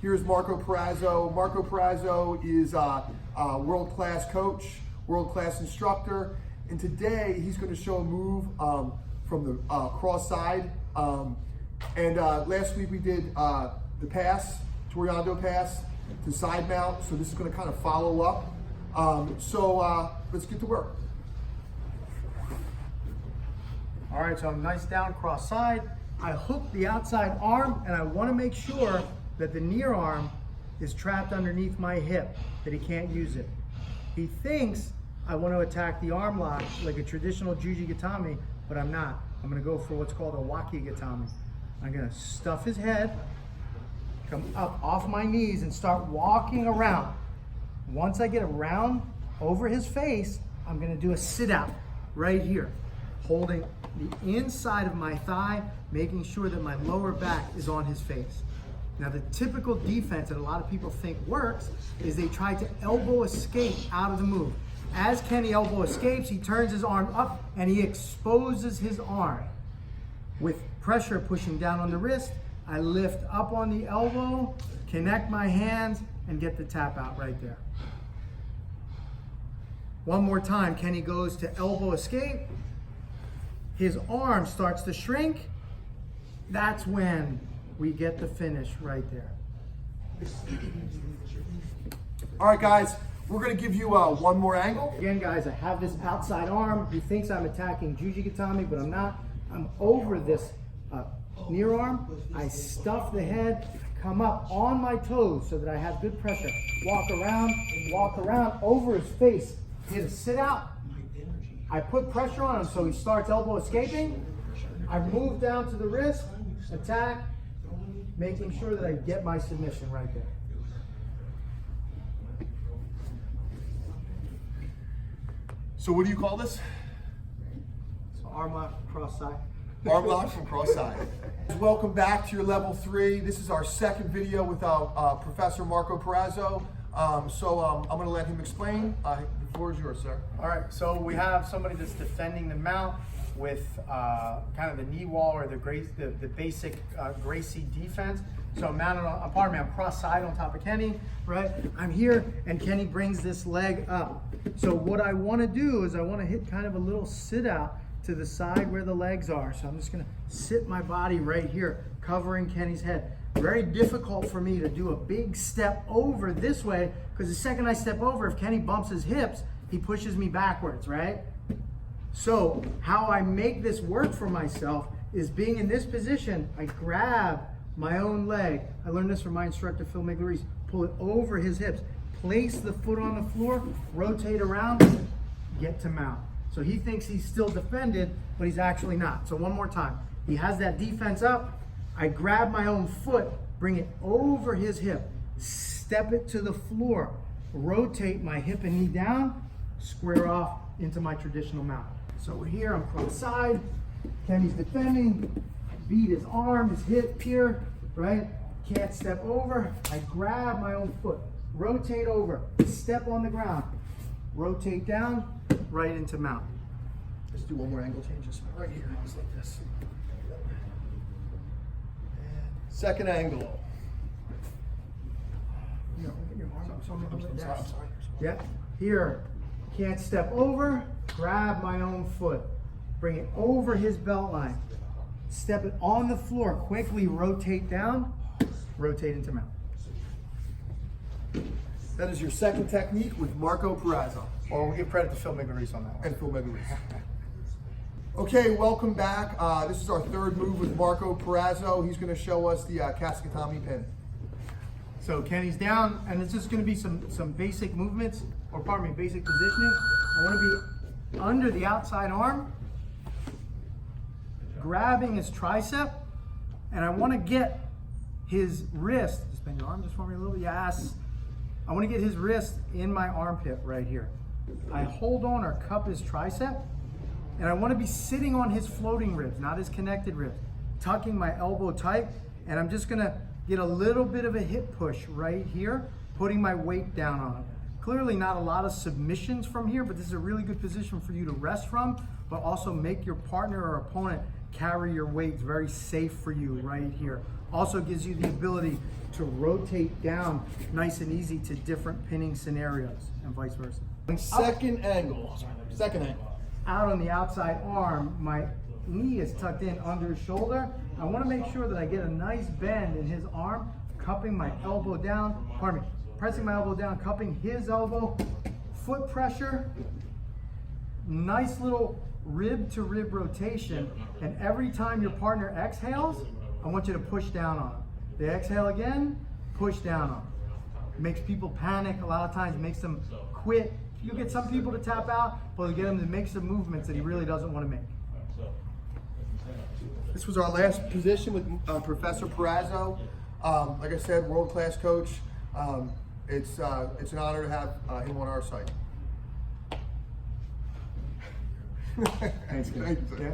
Here's Marco Perazzo. Marco Perazzo is a world-class coach, world-class instructor, and today he's going to show a move from the cross side. Last week we did the pass, Toriando pass to side mount, so this is going to kind of follow up. Let's get to work. All right, so I'm nice down cross side. I hook the outside arm and I want to make sure that the near arm is trapped underneath my hip, that he can't use it. He thinks I want to attack the arm lock like a traditional Jujigatami, but I'm not. I'm going to go for what's called a Wakigatami. I'm going to stuff his head, come up off my knees and start walking around. Once I get around over his face, I'm going to do a sit out right here, holding the inside of my thigh, making sure that my lower back is on his face. Now the typical defense that a lot of people think works is they try to elbow escape out of the move. As Kenny elbow escapes, he turns his arm up and he exposes his arm. With pressure pushing down on the wrist, I lift up on the elbow, connect my hands, and get the tap out right there. One more time, Kenny goes to elbow escape. His arm starts to shrink. That's when we get the finish right there. All right, guys, we're going to give you one more angle. Again, guys, I have this outside arm. He thinks I'm attacking Jujigatami, but I'm not. I'm over this near arm. I stuff the head, come up on my toes so that I have good pressure. Walk around over his face. Hit a sit out. I put pressure on him so he starts elbow escaping. I move down to the wrist, attack, making sure that I get my submission right there. So what do you call this? So arm lock, cross side. Arm lock from cross side. Welcome back to your level 3. This is our second video with Professor Marco Perazzo. I'm going to let him explain. The floor is yours, sir. All right, so we have somebody that's defending the mount with kind of the knee wall or the basic Gracie defense. So I'm mounted on, I'm cross side on top of Kenny, right? I'm here and Kenny brings this leg up. So what I want to do is I want to hit kind of a little sit out to the side where the legs are. So I'm just going to sit my body right here, covering Kenny's head. Very difficult for me to do a big step over this way, because the second I step over, if Kenny bumps his hips, he pushes me backwards, right? So how I make this work for myself is being in this position, I grab my own leg. I learned this from my instructor, Phil Miglioris. Pull it over his hips, place the foot on the floor, rotate around, get to mount. So he thinks he's still defended, but he's actually not. So one more time. He has that defense up. I grab my own foot, bring it over his hip, step it to the floor, rotate my hip and knee down, square off into my traditional mount. So we're here, I'm cross side, Kenny's defending, beat his arm, his hip here, right? Can't step over, I grab my own foot, rotate over, step on the ground, rotate down, right into mount. Let's do one more angle change. Just right here, just like this. Second angle. No, get your arm up. I'm sorry. Yeah, here, can't step over, grab my own foot, bring it over his belt line, step it on the floor, quickly rotate down, rotate into mount. That is your second technique with Marco Perazzo. Or we'll give credit to Phil Miglioris on that one. And Phil Miglioris. Okay, welcome back. This is our third move with Marco Perazzo. He's going to show us the Kasagatami pin. So Kenny's down, and it's just going to be some basic movements, or pardon me, basic positioning. I want to be under the outside arm, grabbing his tricep, and I want to get his wrist. Just bend your arm just for me a little bit. Yes. I want to get his wrist in my armpit right here. I hold on or cup his tricep, and I want to be sitting on his floating ribs, not his connected ribs, tucking my elbow tight, and I'm just going to get a little bit of a hip push right here, putting my weight down on him. Clearly not a lot of submissions from here, but this is a really good position for you to rest from, but also make your partner or opponent carry your weight. It's very safe for you right here. Also gives you the ability to rotate down nice and easy to different pinning scenarios and vice versa. Second angle. Out on the outside arm, my knee is tucked in under his shoulder. I want to make sure that I get a nice bend in his arm, cupping my elbow down, pressing my elbow down, cupping his elbow, foot pressure, nice little rib to rib rotation. And every time your partner exhales, I want you to push down on him. They exhale again, push down on him. It makes people panic a lot of times, makes them quit. You get some people to tap out, but you get him to make some movements that he really doesn't want to make. This was our last position with Professor Perazzo. Like I said, world-class coach. It's an honor to have him on our site. Thanks, Thank you, sir. Yeah.